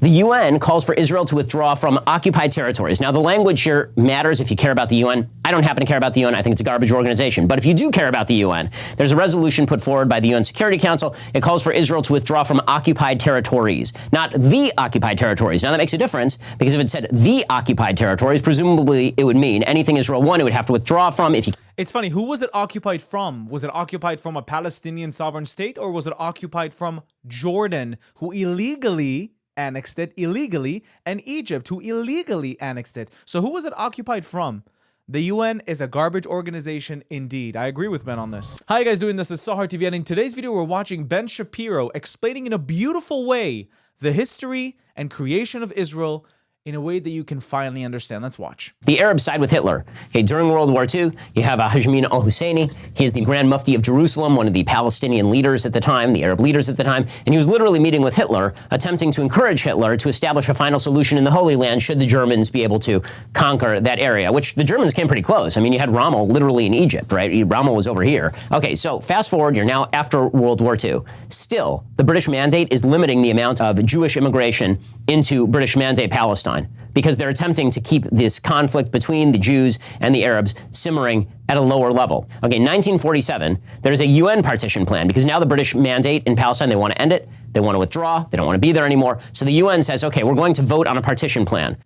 The UN calls for Israel to withdraw from occupied territories. Now, the language here matters if you care about the UN. I don't happen to care about the UN. I think it's a garbage organization. But if you do care about the UN, there's a resolution put forward by the UN Security Council. It calls for Israel to withdraw from occupied territories, not the occupied territories. Now, that makes a difference because if it said the occupied territories, presumably it would mean anything Israel won, it would have to withdraw from. It's funny, who was it occupied from? Was it occupied from a Palestinian sovereign state, or was it occupied from Jordan, who illegally annexed it illegally, and Egypt, who illegally annexed it? So who was it occupied from? The UN is a garbage organization indeed. I agree with Ben on this. Hi, you guys doing this is Sahar TV, and in today's video, we're watching Ben Shapiro explaining in a beautiful way the history and creation of Israel in a way that you can finally understand. Let's watch. The Arabs side with Hitler. Okay, during World War II, you have Hajmin al-Husseini. He is the Grand Mufti of Jerusalem, one of the Palestinian leaders at the time, the Arab leaders at the time, and he was literally meeting with Hitler, attempting to encourage Hitler to establish a final solution in the Holy Land should the Germans be able to conquer that area, which the Germans came pretty close. I mean, you had Rommel literally in Egypt, right? Rommel was over here. Okay, so fast forward, you're now after World War II. Still, the British mandate is limiting the amount of Jewish immigration into British Mandate Palestine, because they're attempting to keep this conflict between the Jews and the Arabs simmering at a lower level. Okay, 1947, there's a UN partition plan, because now the British mandate in Palestine, they want to end it, they want to withdraw, they don't want to be there anymore. So the UN says, okay, we're going to vote on a partition plan.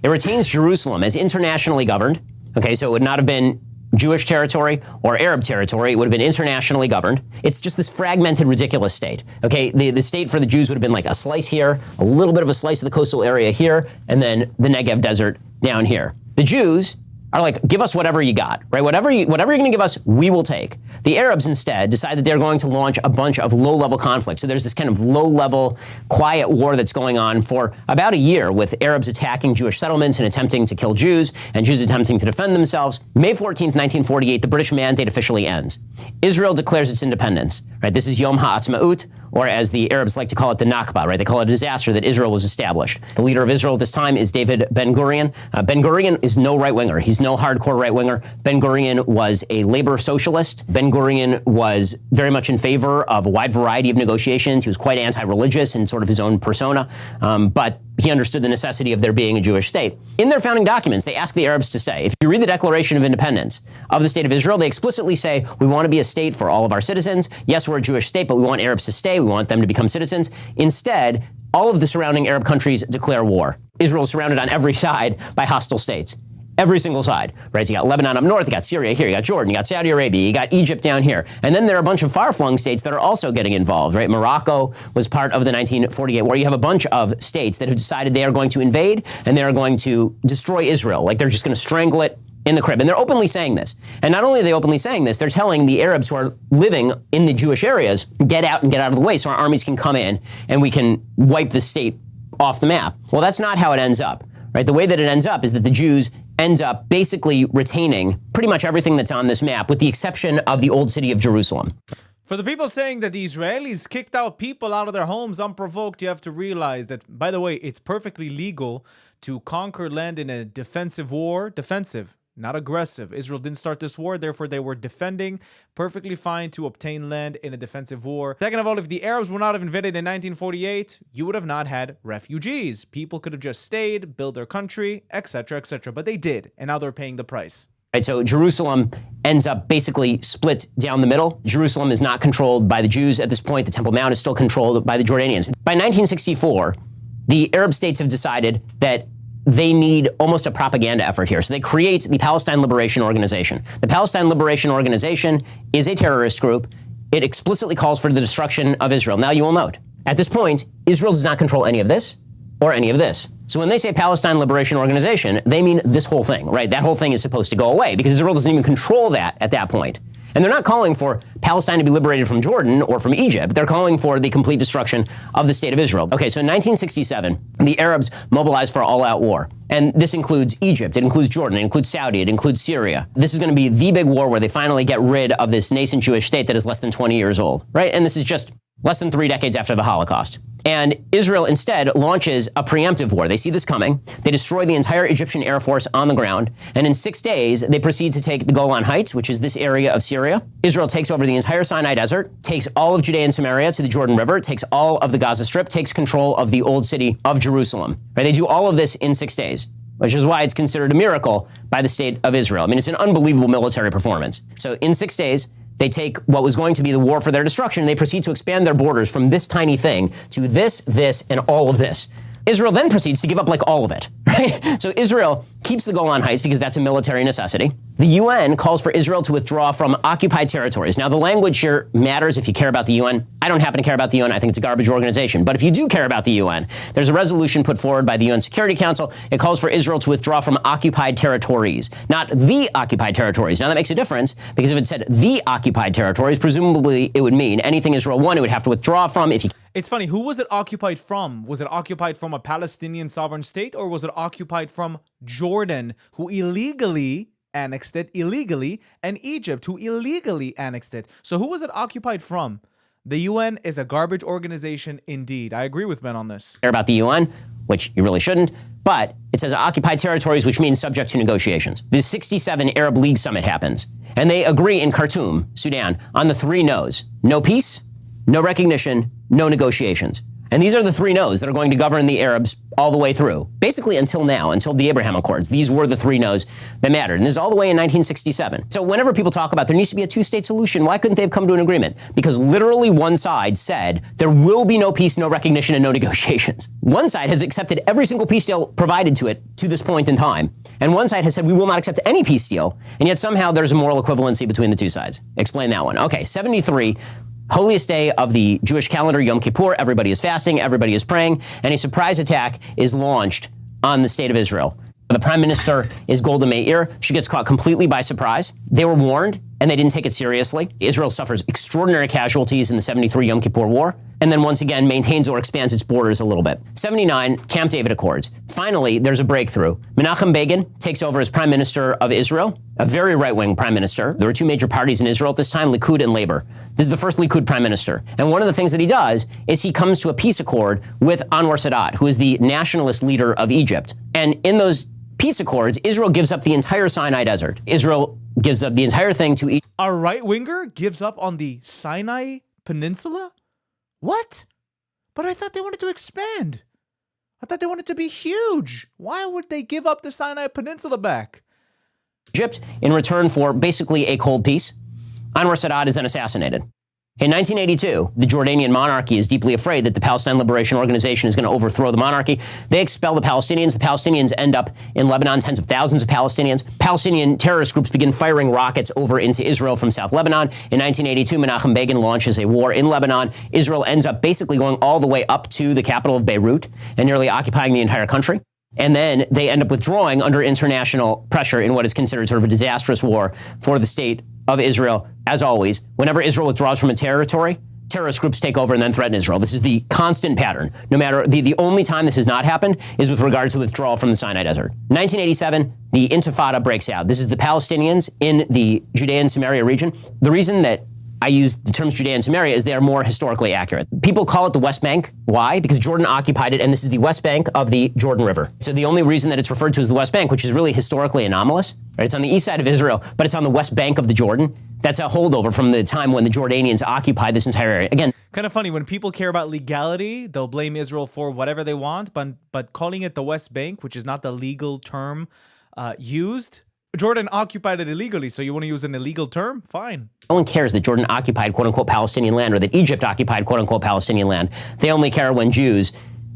It retains Jerusalem as internationally governed. Okay, so it would not have been Jewish territory or Arab territory. It would have been internationally governed. It's just this fragmented, ridiculous state. Okay, the state for the Jews would have been like a slice here, a little bit of a slice of the coastal area here, and then the Negev desert down here. The Jews are like, give us whatever you got, right? Whatever you're going to give us, we will take. The Arabs instead decide that they're going to launch a bunch of low-level conflicts. So there's this kind of low-level, quiet war that's going on for about a year, with Arabs attacking Jewish settlements and attempting to kill Jews, and Jews attempting to defend themselves. May 14th, 1948, the British mandate officially ends. Israel declares its independence, right? This is Yom HaAtzmaut, or as the Arabs like to call it, the Nakba, right? They call it a disaster that Israel was established. The leader of Israel at this time is David Ben-Gurion. Ben-Gurion is no right-winger. He's no hardcore right-winger. Ben-Gurion was a labor socialist. Ben-Gurion was very much in favor of a wide variety of negotiations. He was quite anti-religious in sort of his own persona, but he understood the necessity of there being a Jewish state. In their founding documents, they ask the Arabs to stay. If you read the Declaration of Independence of the State of Israel, they explicitly say, we want to be a state for all of our citizens. Yes, we're a Jewish state, but we want Arabs to stay. We want them to become citizens. Instead, all of the surrounding Arab countries declare war. Israel is surrounded on every side by hostile states. Every single side, right? So you got Lebanon up north, you got Syria here, you got Jordan, you got Saudi Arabia, you got Egypt down here. And then there are a bunch of far-flung states that are also getting involved, right? Morocco was part of the 1948 war. You have a bunch of states that have decided they are going to invade and they are going to destroy Israel. Like they're just going to strangle it in the crib. And they're openly saying this. And not only are they openly saying this, they're telling the Arabs who are living in the Jewish areas, get out and get out of the way so our armies can come in and we can wipe the state off the map. Well, that's not how it ends up. Right? The way that it ends up is that the Jews end up basically retaining pretty much everything that's on this map, with the exception of the old city of Jerusalem. For the people saying that the Israelis kicked out people out of their homes unprovoked, you have to realize that, by the way, it's perfectly legal to conquer land in a defensive war. Defensive, not aggressive. Israel didn't start this war, therefore they were defending. Perfectly fine to obtain land in a defensive war. Second of all, if the Arabs would not have invaded in 1948, you would have not had refugees. People could have just stayed, built their country, etc., etc. But they did, and now they're paying the price. Right, so Jerusalem ends up basically split down the middle. Jerusalem is not controlled by the Jews at this point. The Temple Mount is still controlled by the Jordanians. By 1964, the Arab states have decided that they need almost a propaganda effort here. So they create the Palestine Liberation Organization. The Palestine Liberation Organization is a terrorist group. It explicitly calls for the destruction of Israel. Now, you will note, at this point, Israel does not control any of this or any of this. So when they say Palestine Liberation Organization, they mean this whole thing, right? That whole thing is supposed to go away because Israel doesn't even control that at that point. And they're not calling for Palestine to be liberated from Jordan or from Egypt. They're calling for the complete destruction of the state of Israel. Okay, so in 1967, the Arabs mobilized for all-out war. And this includes Egypt, it includes Jordan, it includes Saudi, it includes Syria. This is going to be the big war where they finally get rid of this nascent Jewish state that is less than 20 years old, right? And this is just less than 3 decades after the Holocaust. And Israel instead launches a preemptive war. They see this coming. They destroy the entire Egyptian Air Force on the ground. And in 6 days, they proceed to take the Golan Heights, which is this area of Syria. Israel takes over the entire Sinai Desert, takes all of Judea and Samaria to the Jordan River, takes all of the Gaza Strip, takes control of the old city of Jerusalem. Right? They do all of this in 6 days, which is why it's considered a miracle by the state of Israel. I mean, it's an unbelievable military performance. So in 6 days, they take what was going to be the war for their destruction. They proceed to expand their borders from this tiny thing to this, and all of this. Israel then proceeds to give up like all of it, right? So Israel keeps the Golan Heights because that's a military necessity. The UN calls for Israel to withdraw from occupied territories. Now, the language here matters if you care about the UN. I don't happen to care about the UN. I think it's a garbage organization. But if you do care about the UN, there's a resolution put forward by the UN Security Council. It calls for Israel to withdraw from occupied territories, not the occupied territories. Now, that makes a difference because if it said the occupied territories, presumably it would mean anything Israel won, it would have to withdraw from. It's funny, who was it occupied from? Was it occupied from a Palestinian sovereign state, or was it occupied from Jordan, who illegally annexed it, and Egypt, who illegally annexed it? So who was it occupied from? The UN is a garbage organization indeed. I agree with Ben on this. Care about the UN, which you really shouldn't, but it says occupied territories, which means subject to negotiations. The 67 Arab League summit happens, and they agree in Khartoum, Sudan, on the 3 no's. No peace, no recognition, no negotiations. And these are the 3 no's that are going to govern the Arabs all the way through. Basically until now, until the Abraham Accords. These were the 3 no's that mattered. And this is all the way in 1967. So whenever people talk about there needs to be a 2-state solution, why couldn't they have come to an agreement? Because literally one side said there will be no peace, no recognition, and no negotiations. One side has accepted every single peace deal provided to it to this point in time. And one side has said we will not accept any peace deal. And yet somehow there's a moral equivalency between the 2 sides. Explain that one. Okay, 73. Holiest day of the Jewish calendar, Yom Kippur. Everybody is fasting, everybody is praying, and a surprise attack is launched on the state of Israel. The prime minister is Golda Meir. She gets caught completely by surprise. They were warned, and they didn't take it seriously. Israel suffers extraordinary casualties in the 73 Yom Kippur War, and then once again maintains or expands its borders a little bit. 79, Camp David Accords. Finally, there's a breakthrough. Menachem Begin takes over as prime minister of Israel, a very right-wing prime minister. There were 2 major parties in Israel at this time, Likud and Labor. This is the first Likud prime minister. And one of the things that he does is he comes to a peace accord with Anwar Sadat, who is the nationalist leader of Egypt. And in those peace accords, Israel gives up the entire Sinai Desert. Israel gives up the entire thing to Egypt. A right-winger gives up on the Sinai Peninsula? What? But I thought they wanted to expand. I thought they wanted to be huge. Why would they give up the Sinai Peninsula back? Egypt in return for basically a cold peace. Anwar Sadat is then assassinated. In 1982, the Jordanian monarchy is deeply afraid that the Palestine Liberation Organization is going to overthrow the monarchy. They expel the Palestinians. The Palestinians end up in Lebanon, tens of thousands of Palestinians. Palestinian terrorist groups begin firing rockets over into Israel from South Lebanon. In 1982, Menachem Begin launches a war in Lebanon. Israel ends up basically going all the way up to the capital of Beirut and nearly occupying the entire country. And then they end up withdrawing under international pressure in what is considered sort of a disastrous war for the state of Israel. As always, whenever Israel withdraws from a territory, terrorist groups take over and then threaten Israel. This is the constant pattern. No matter, the only time this has not happened is with regard to withdrawal from the Sinai Desert. 1987, the Intifada breaks out. This is the Palestinians in the Judea and Samaria region. The reason that I use the terms Judea and Samaria is they are more historically accurate. People call it the West Bank. Why? Because Jordan occupied it, and this is the West Bank of the Jordan River. So the only reason that it's referred to as the West Bank, which is really historically anomalous, right? It's on the east side of Israel, but it's on the West Bank of the Jordan. That's a holdover from the time when the Jordanians occupied this entire area. Again, kind of funny, when people care about legality, they'll blame Israel for whatever they want, but calling it the West Bank, which is not the legal term used, Jordan occupied it illegally, so you want to use an illegal term? Fine. No one cares that Jordan occupied quote-unquote Palestinian land or that Egypt occupied quote-unquote Palestinian land. They only care when Jews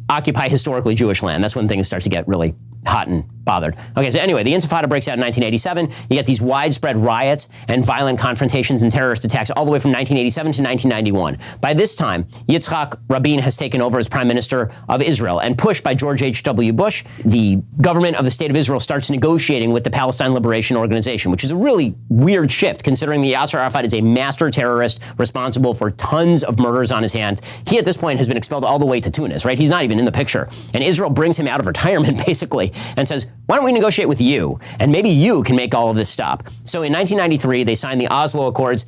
occupy historically Jewish land. That's when things start to get really hot and bothered. Okay, so anyway, the Intifada breaks out in 1987. You get these widespread riots and violent confrontations and terrorist attacks all the way from 1987 to 1991. By this time, Yitzhak Rabin has taken over as prime minister of Israel, and pushed by George H.W. Bush, the government of the state of Israel starts negotiating with the Palestine Liberation Organization, which is a really weird shift considering that Yasser Arafat is a master terrorist responsible for tons of murders on his hands. He at this point has been expelled all the way to Tunis, right? He's not even in the picture. And Israel brings him out of retirement basically and says, why don't we negotiate with you? And maybe you can make all of this stop. So in 1993, they signed the Oslo Accords.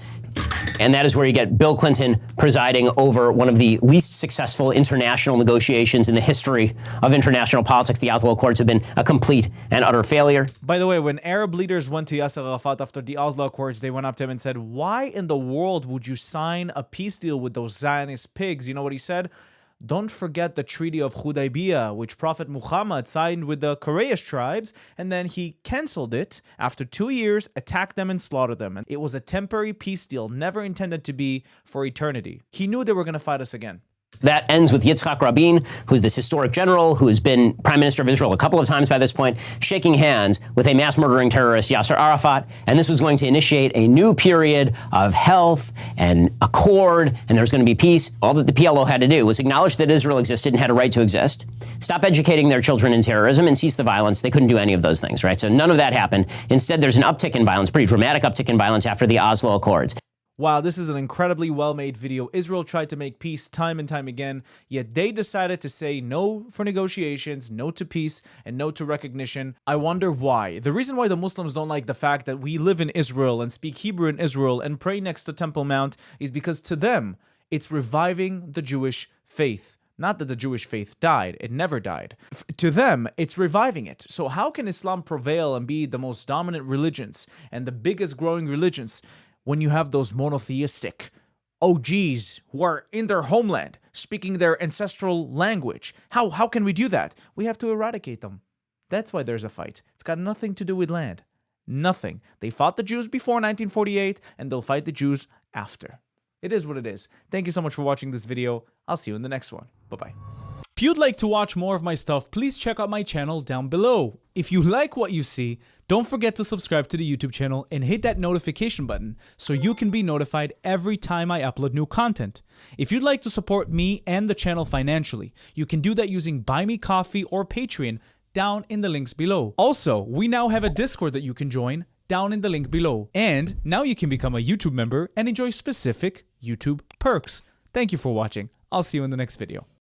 And that is where you get Bill Clinton presiding over one of the least successful international negotiations in the history of international politics. The Oslo Accords have been a complete and utter failure. By the way, when Arab leaders went to Yasser Arafat after the Oslo Accords, they went up to him and said, "Why in the world would you sign a peace deal with those Zionist pigs?" You know what he said? "Don't forget the Treaty of Hudaybiyah, which Prophet Muhammad signed with the Quraysh tribes, and then he canceled it after 2 years, attacked them and slaughtered them. And it was a temporary peace deal, never intended to be for eternity." He knew they were going to fight us again. That ends with Yitzhak Rabin, who's this historic general who has been prime minister of Israel a couple of times by this point, shaking hands with a mass murdering terrorist, Yasser Arafat. And this was going to initiate a new period of health and accord, and there was going to be peace. All that the PLO had to do was acknowledge that Israel existed and had a right to exist, stop educating their children in terrorism, and cease the violence. They couldn't do any of those things, right? So none of that happened. Instead, there's an uptick in violence, pretty dramatic uptick in violence after the Oslo Accords. Wow, this is an incredibly well-made video. Israel tried to make peace time and time again, yet they decided to say no for negotiations, no to peace, and no to recognition. I wonder why. The reason why the Muslims don't like the fact that we live in Israel and speak Hebrew in Israel and pray next to Temple Mount is because to them, it's reviving the Jewish faith. Not that the Jewish faith died. It never died. To them, it's reviving it. So how can Islam prevail and be the most dominant religions and the biggest growing religions when you have those monotheistic OGs who are in their homeland, speaking their ancestral language? How can we do that? We have to eradicate them. That's why there's a fight. It's got nothing to do with land. Nothing. They fought the Jews before 1948, and they'll fight the Jews after. It is what it is. Thank you so much for watching this video. I'll see you in the next one. Bye-bye. If you'd like to watch more of my stuff, please check out my channel down below. If you like what you see, don't forget to subscribe to the YouTube channel and hit that notification button so you can be notified every time I upload new content. If you'd like to support me and the channel financially, you can do that using Buy Me Coffee or Patreon down in the links below. Also, we now have a Discord that you can join down in the link below. And now you can become a YouTube member and enjoy specific YouTube perks. Thank you for watching. I'll see you in the next video.